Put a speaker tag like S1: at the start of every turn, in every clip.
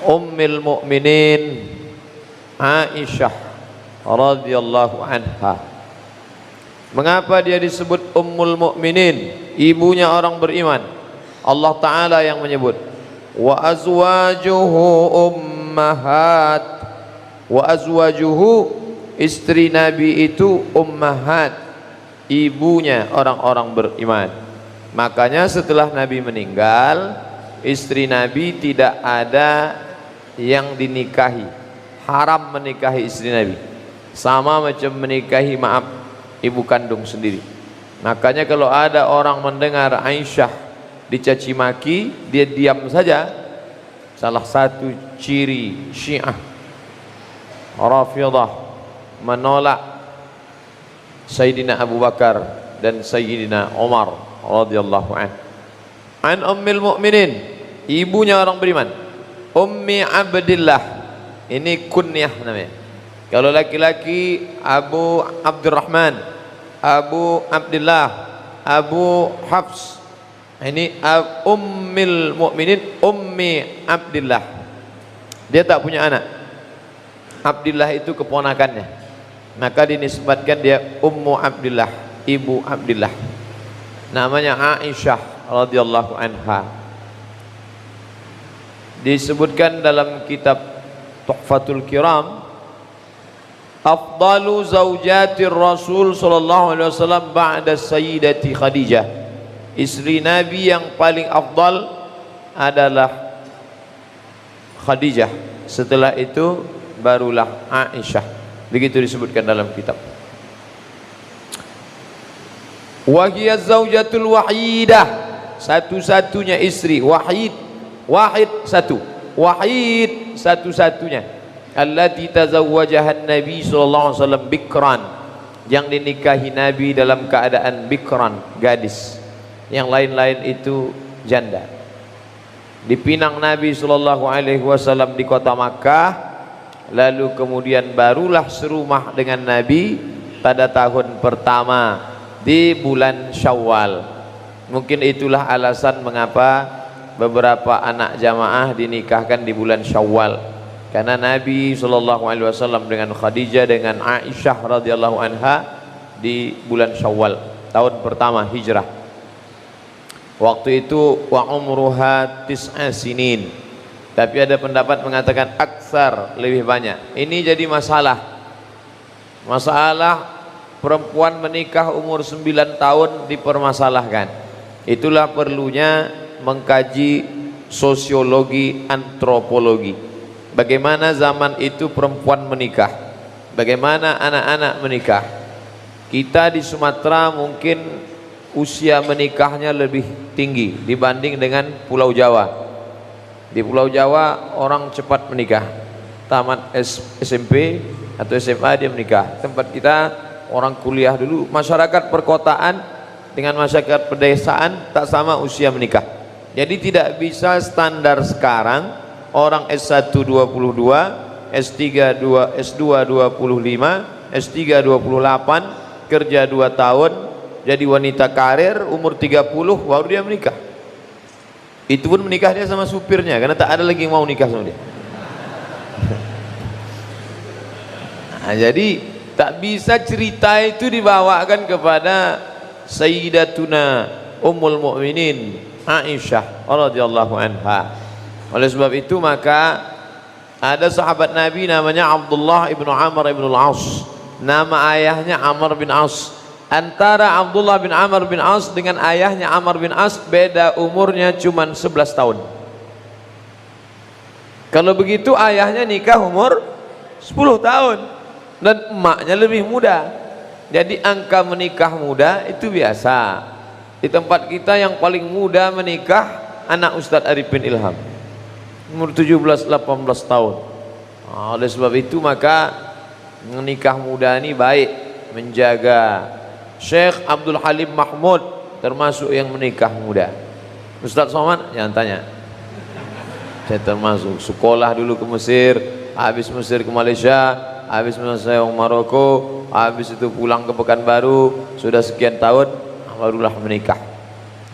S1: Ummul Mukminin Aisyah radhiyallahu anha. Mengapa dia disebut Ummul Mukminin, ibunya orang beriman? Allah Ta'ala yang menyebut, wa azwajuhu ummahat. Wa azwajuhu, istri Nabi itu ummahat, ibunya orang-orang beriman. Makanya setelah Nabi meninggal, istri Nabi tidak ada yang dinikahi, haram menikahi istri Nabi, sama macam menikahi ibu kandung sendiri. Makanya kalau ada orang mendengar Aisyah dicaci maki, dia diam saja. Salah satu ciri Syiah Rafidah menolak Sayyidina Abu Bakar dan Sayyidina Umar radhiyallahu anhu. An Ummul Mukminin, ibunya orang beriman, Ummi Abdillah, ini kunyah namanya. Kalau laki-laki Abu Abdurrahman, Abu Abdillah, Abu Hafs. Ini Ummul Mukminin Ummi Abdillah. Dia tak punya anak. Abdillah itu keponakannya, maka dinisbatkan dia Ummu Abdillah, ibu Abdillah. Namanya Aisyah radhiyallahu anha. Disebutkan dalam kitab Tuhfatul Kiram, afdalu zaujatir Rasul sallallahu alaihi wasallam ba'da Sayyidati Khadijah. Istri Nabi yang paling afdal adalah Khadijah. Setelah itu barulah Aisyah. Begitu disebutkan dalam kitab. Wa hiya zaujatul wahidah, satu-satunya istri, wahid satu, wahid satu-satunya, allati tazawwajaha Nabi sallallahu alaihi wasallam bikran, yang dinikahi Nabi dalam keadaan bikran, gadis. Yang lain-lain itu janda. Dipinang Nabi sallallahu alaihi wasallam di kota Makkah, lalu kemudian barulah serumah dengan Nabi pada tahun pertama di bulan Syawal. Mungkin itulah alasan mengapa beberapa anak jamaah dinikahkan di bulan Syawal, karena Nabi SAW dengan Khadijah dengan Aisyah radhiyallahu anha di bulan Syawal tahun pertama hijrah. Waktu itu wa umruha tis'a sinin, tapi ada pendapat mengatakan aksar, lebih banyak. Ini jadi masalah perempuan menikah umur 9 tahun dipermasalahkan. Itulah perlunya mengkaji sosiologi, antropologi. Bagaimana zaman itu perempuan menikah, bagaimana anak-anak menikah. Kita di Sumatera mungkin usia menikahnya lebih tinggi dibanding dengan Pulau Jawa. Di Pulau Jawa orang cepat menikah, tamat SMP atau SMA dia menikah. Tempat kita orang kuliah dulu. Masyarakat perkotaan dengan masyarakat pedesaan tak sama usia menikah. Jadi tidak bisa standar sekarang orang S1 22, S3 2, S2 25, S3 28, kerja 2 tahun, jadi wanita karir, umur 30 baru dia menikah. Itu pun menikah dia sama supirnya, karena tak ada lagi yang mau nikah sama dia. Nah, jadi tak bisa cerita itu dibawakan kepada Sayyidatuna Ummul Mukminin Aisyah radhiyallahu anha. Oleh sebab itu maka ada sahabat Nabi namanya Abdullah ibnu Amr ibn al-As. Nama ayahnya Amr bin As. Antara Abdullah bin Amr bin As dengan ayahnya Amr bin As beda umurnya cuma 11 tahun. Kalau begitu ayahnya nikah umur 10 tahun dan emaknya lebih muda. Jadi angka menikah muda itu biasa. Di tempat kita yang paling muda menikah anak Ustadz Arifin Ilham, umur 17-18 tahun. Oleh sebab itu maka menikah muda ini baik, menjaga. Syekh Abdul Halim Mahmud termasuk yang menikah muda. Ustadz Somad jangan tanya, saya termasuk. Sekolah dulu ke Mesir, habis Mesir ke Malaysia, habis Malaysia ke Maroko, habis itu pulang ke Pekanbaru, sudah sekian tahun barulah menikah.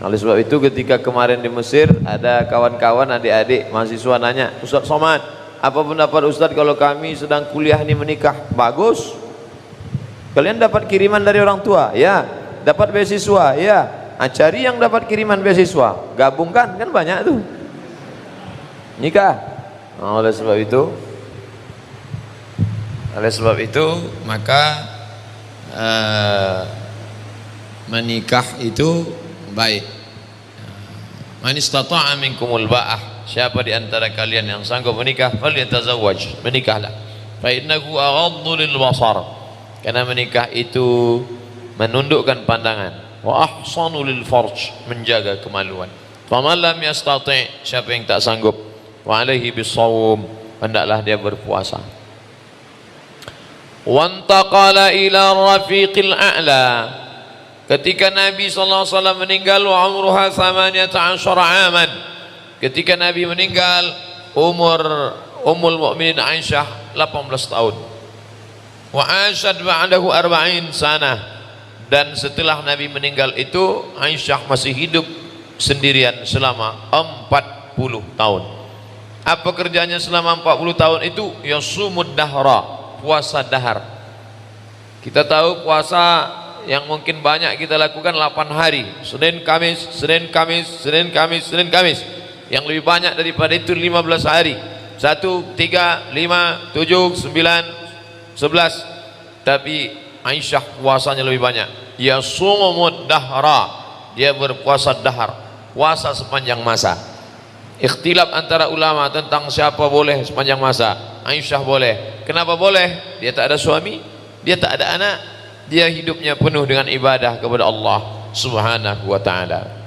S1: Oleh sebab itu ketika kemarin di Mesir ada kawan-kawan adik-adik mahasiswa nanya, Ustaz Somad, apa pendapat Ustaz kalau kami sedang kuliah ini menikah? Bagus. Kalian dapat kiriman dari orang tua? Ya. Dapat beasiswa? Ya. Cari yang dapat kiriman beasiswa, gabungkan, kan banyak tuh. Nikah. Oleh sebab itu maka menikah itu baik. Man istata'a minkumul ba'ah, siapa di antara kalian yang sanggup menikah, falyatazawwaj, menikahlah. Fa innahu aghaddu lil basar, karena menikah itu menundukkan pandangan, wa ahsanu lil farj, menjaga kemaluan. Faman lam yastati', siapa yang tak sanggup, wa alaihi bisawm, hendaklah dia berpuasa. Wantaqala ila rafiqil a'la, ketika Nabi SAW meninggal, wa umruha 18 aman, ketika Nabi meninggal umur Ummul Mukminin Aisyah 18 tahun. Wa asyad ba'dahu 40 sanah, dan setelah Nabi meninggal itu Aisyah masih hidup sendirian selama 40 tahun. Apa kerjanya selama 40 tahun itu? Yasumud dahra, puasa dahar. Kita tahu puasa yang mungkin banyak kita lakukan 8 hari, Senin Kamis, Senin Kamis, Senin Kamis, Senin Kamis. Yang lebih banyak daripada itu 15 hari, 1, 3, 5, 7, 9, 11. Tapi Aisyah puasanya lebih banyak. Yasumud dahra, dia berpuasa dahar, puasa sepanjang masa. Ikhtilaf antara ulama tentang siapa boleh sepanjang masa. Aisyah boleh. Kenapa boleh? Dia tak ada suami, dia tak ada anak, dia hidupnya penuh dengan ibadah kepada Allah Subhanahu wa ta'ala.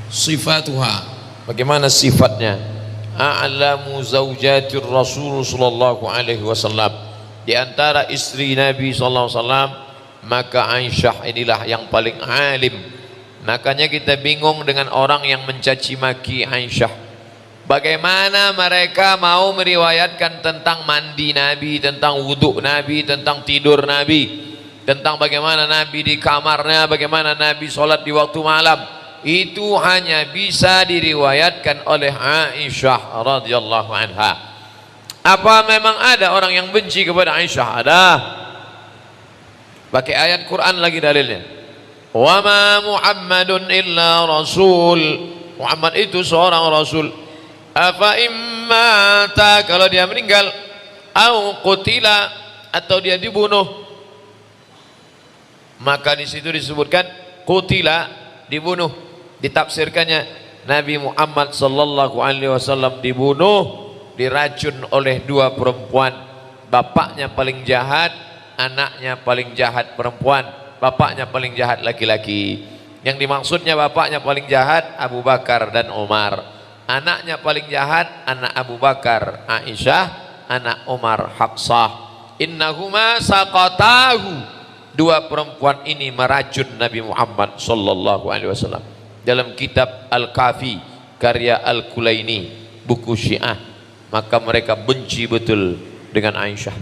S1: Sifatuha, bagaimana sifatnya? A'lamu zawjatir Rasul sallallahu alaihi wasallam, di antara istri Nabi sallallahu alaihi wasallam, maka Aisyah inilah yang paling alim. Makanya kita bingung dengan orang yang mencaci maki Aisyah. Bagaimana mereka mau meriwayatkan tentang mandi Nabi, tentang wudhu Nabi, tentang tidur Nabi, tentang bagaimana Nabi di kamarnya, bagaimana Nabi sholat di waktu malam. Itu hanya bisa diriwayatkan oleh Aisyah radhiyallahu anha. Apa memang ada orang yang benci kepada Aisyah? Ada. Pakai ayat Quran lagi dalilnya. Wa ma Muhammadun illa rasul. Muhammad itu seorang rasul. Afa immata, kalau dia meninggal, au qutila, atau dia dibunuh, maka di situ disebutkan qutila, dibunuh. Ditafsirkannya Nabi Muhammad sallallahu alaihi wasallam dibunuh, diracun oleh 2 perempuan. Bapaknya paling jahat, anaknya paling jahat perempuan, bapaknya paling jahat laki-laki. Yang dimaksudnya bapaknya paling jahat Abu Bakar dan Umar, anaknya paling jahat anak Abu Bakar Aisyah, anak Umar Hafsah. Innahuma saqatahu, 2 perempuan ini meracun Nabi Muhammad sallallahu alaihi wasallam. Dalam kitab Al-Kafi karya Al-Kulaini, buku Syiah, maka mereka benci betul dengan Aisyah.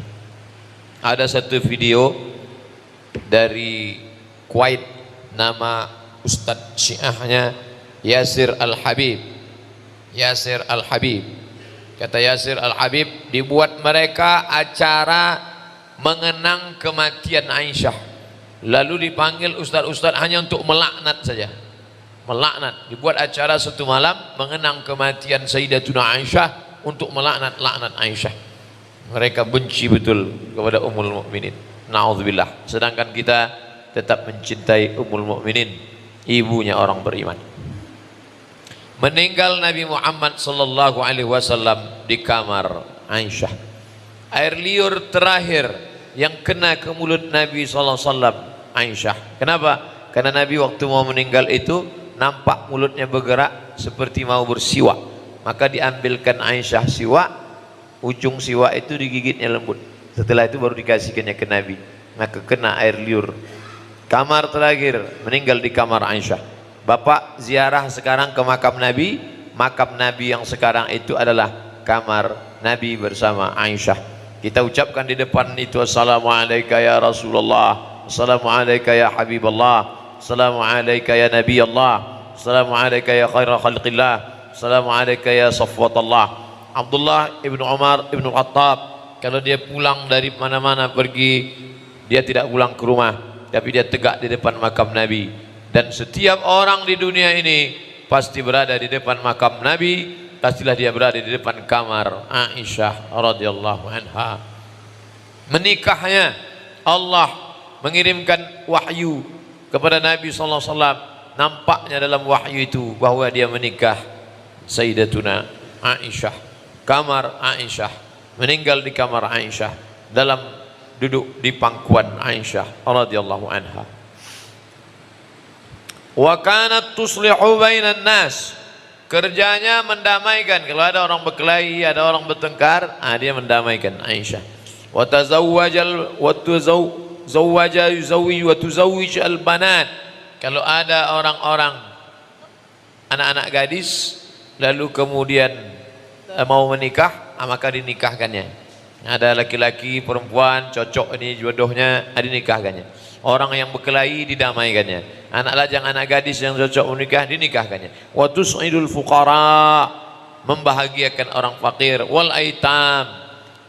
S1: Ada satu video dari Kuwait, nama Ustadz Syiahnya Yasir Al-Habib. Yasir Al-Habib, kata Yasir Al-Habib, dibuat mereka acara mengenang kematian Aisyah, lalu dipanggil ustaz-ustaz hanya untuk melaknat saja. Melaknat, dibuat acara satu malam mengenang kematian Sayyidatuna Aisyah untuk melaknat Aisyah. Mereka benci betul kepada Ummul Mukminin, na'udzubillah. Sedangkan kita tetap mencintai Ummul Mukminin, ibunya orang beriman. Meninggal Nabi Muhammad sallallahu alaihi wasallam di kamar Aisyah. Air liur terakhir yang kena ke mulut Nabi sallallahu alaihi wasallam Aisyah. Kenapa? Karena Nabi waktu mau meninggal itu nampak mulutnya bergerak seperti mau bersiwak. Maka diambilkan Aisyah siwak, ujung siwak itu digigitnya lembut. Setelah itu baru dikasihkannya ke Nabi. Maka kena air liur. Kamar terakhir, meninggal di kamar Aisyah. Bapak ziarah sekarang ke makam Nabi yang sekarang itu adalah kamar Nabi bersama Aisyah. Kita ucapkan di depan itu, Assalamualaikum ya Rasulullah, Assalamualaikum ya Habibullah, Assalamu alayka ya Nabi Allah, Assalamu alayka ya khaira khalqillah, Assalamu alayka ya safwatallah. Abdullah ibnu Umar ibnu Khattab, kalau dia pulang dari mana-mana pergi, dia tidak pulang ke rumah, tapi dia tegak di depan makam Nabi. Dan setiap orang di dunia ini pasti berada di depan makam Nabi, pastilah dia berada di depan kamar Aisyah radhiyallahu anha. Menikahnya, Allah mengirimkan wahyu kepada Nabi sallallahu alaihi wasallam. Nampaknya dalam wahyu itu bahwa dia menikah Sayyidatuna Aisyah, kamar Aisyah, meninggal di kamar Aisyah, dalam duduk di pangkuan Aisyah radhiyallahu anha. Wa kanat tuslihu bainan nas, kerjanya mendamaikan. Kalau ada orang berkelahi, ada orang bertengkar, dia mendamaikan Aisyah. Wa tazawwajal wa tuzawwaja yuzawwij wa tuzawwij al banat, kalau ada orang-orang anak-anak gadis lalu kemudian mau menikah, maka dinikahkannya. Ada laki-laki perempuan cocok ini jodohnya, dinikahkannya. Orang yang berkelahi didamaikannya. Anak lajang anak gadis yang cocok menikah dinikahkannya. Wa tus'idul fuqara, membahagiakan orang fakir. Wal aitam,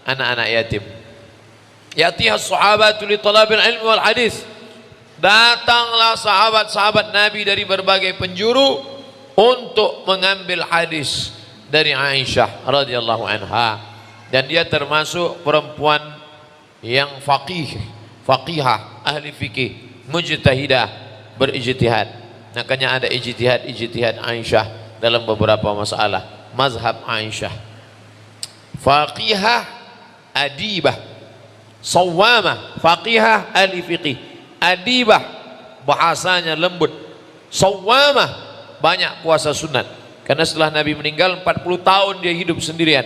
S1: anak-anak yatim. Yatiha sahabatu li talabil ilmi wal hadis, datanglah sahabat-sahabat Nabi dari berbagai penjuru untuk mengambil hadis dari Aisyah radhiyallahu anha. Dan dia termasuk perempuan yang faqihah, ahli fikih, mujtahidah, berijtihad. Makanya ada ijtihad Aisyah dalam beberapa masalah mazhab Aisyah. Faqihah, adibah, sawamah. Faqihah, ahli fikih. Adibah, bahasanya lembut. Sawamah, banyak puasa sunat. Karena setelah Nabi meninggal 40 tahun dia hidup sendirian,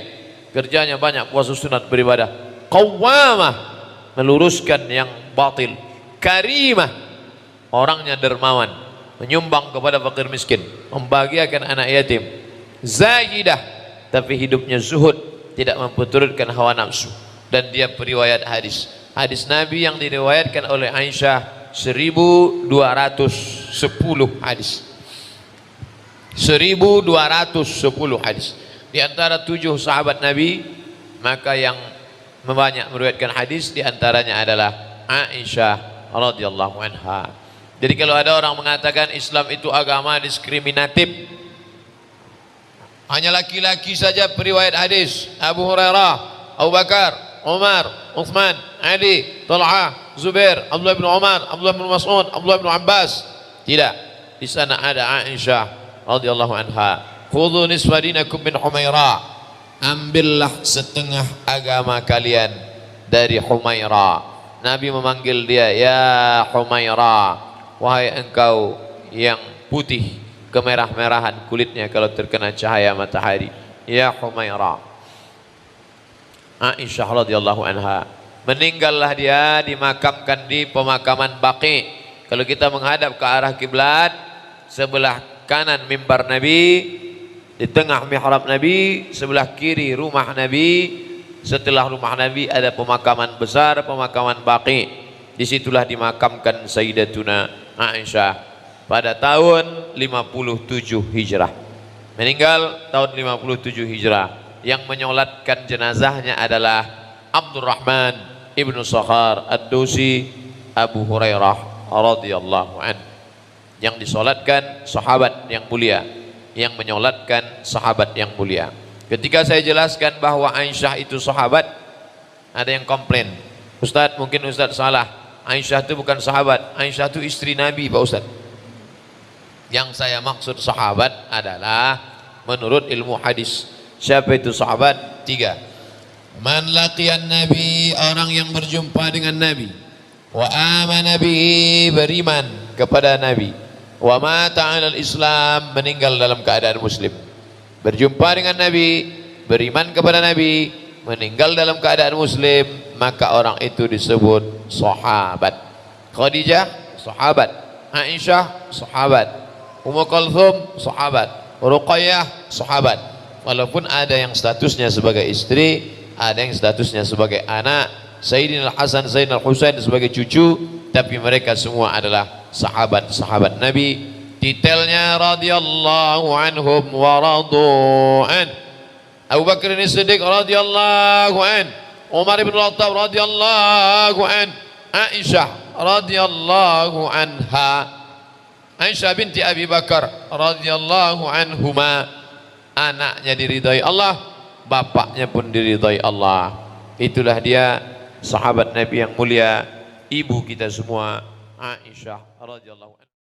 S1: kerjanya banyak puasa sunat, beribadah. Qawwamah, meluruskan yang batil. Karimah, orangnya dermawan, menyumbang kepada fakir miskin, membahagiakan anak yatim. Zahidah, tapi hidupnya zuhud, tidak memperturutkan hawa nafsu. Dan dia periwayat hadis. Hadis Nabi yang diriwayatkan oleh Aisyah 1210 hadis. 1210 hadis. Di antara 7 sahabat Nabi, maka yang banyak meriwayatkan hadis di antaranya adalah Aisyah radhiyallahu anha. Jadi kalau ada orang mengatakan Islam itu agama diskriminatif, hanya laki-laki saja periwayat hadis, Abu Hurairah, Abu Bakar, Umar, Uthman, Ali, Talha, Zubair, Abdullah bin Umar, Abdullah bin Mas'ud, Abdullah bin Abbas. Tidak, di sana ada Aisyah radhiyallahu anha. Khudhu nisfa dinakum min Humaira, ambillah setengah agama kalian dari Humaira. Nabi memanggil dia, ya Humaira, wahai engkau yang putih kemerah-merahan kulitnya kalau terkena cahaya matahari, ya Humaira. Aisyah radhiyallahu anha, meninggallah dia, dimakamkan di pemakaman Baqi. Kalau kita menghadap ke arah kiblat, sebelah kanan mimbar Nabi, di tengah mihrab Nabi, sebelah kiri rumah Nabi. Setelah rumah Nabi ada pemakaman besar, pemakaman Baqi. Disitulah dimakamkan Sayyidatuna Aisyah pada tahun 57 Hijrah. Meninggal tahun 57 Hijrah. Yang menyolatkan jenazahnya adalah Abdurrahman ibnu Sakhar Ad-Dusi Abu Hurairah radhiyallahu an. Yang disolatkan sahabat yang mulia, yang menyolatkan sahabat yang mulia. Ketika saya jelaskan bahwa Aisyah itu sahabat, ada yang komplain, Ustadz, mungkin Ustadz salah, Aisyah itu bukan sahabat, Aisyah itu istri Nabi Pak Ustadz. Yang saya maksud sahabat adalah menurut ilmu hadis. Siapa itu sahabat? 3. Man laqiyan Nabi, orang yang berjumpa dengan Nabi. Wa amana bihi, beriman kepada Nabi. Wa mata 'alal Islam, meninggal dalam keadaan muslim. Berjumpa dengan Nabi, beriman kepada Nabi, meninggal dalam keadaan muslim, maka orang itu disebut sahabat. Khadijah sahabat, Aisyah sahabat, Ummu Kulthum sahabat, Ruqayyah sahabat. Walaupun ada yang statusnya sebagai istri, ada yang statusnya sebagai anak, Sayyidina Hasan, Sayyidina Husain sebagai cucu, tapi mereka semua adalah sahabat-sahabat Nabi. Detailnya radhiyallahu anhum wa radu'an. Abu Bakar As-Siddiq radhiyallahu an, Umar bin Khattab radhiyallahu an, Aisyah radhiyallahu anha, Aisyah binti Abi Bakar radhiyallahu anhuma. Anaknya diridhai Allah, bapaknya pun diridhai Allah. Itulah dia sahabat Nabi yang mulia, ibu kita semua, Aisyah radhiyallahu anha.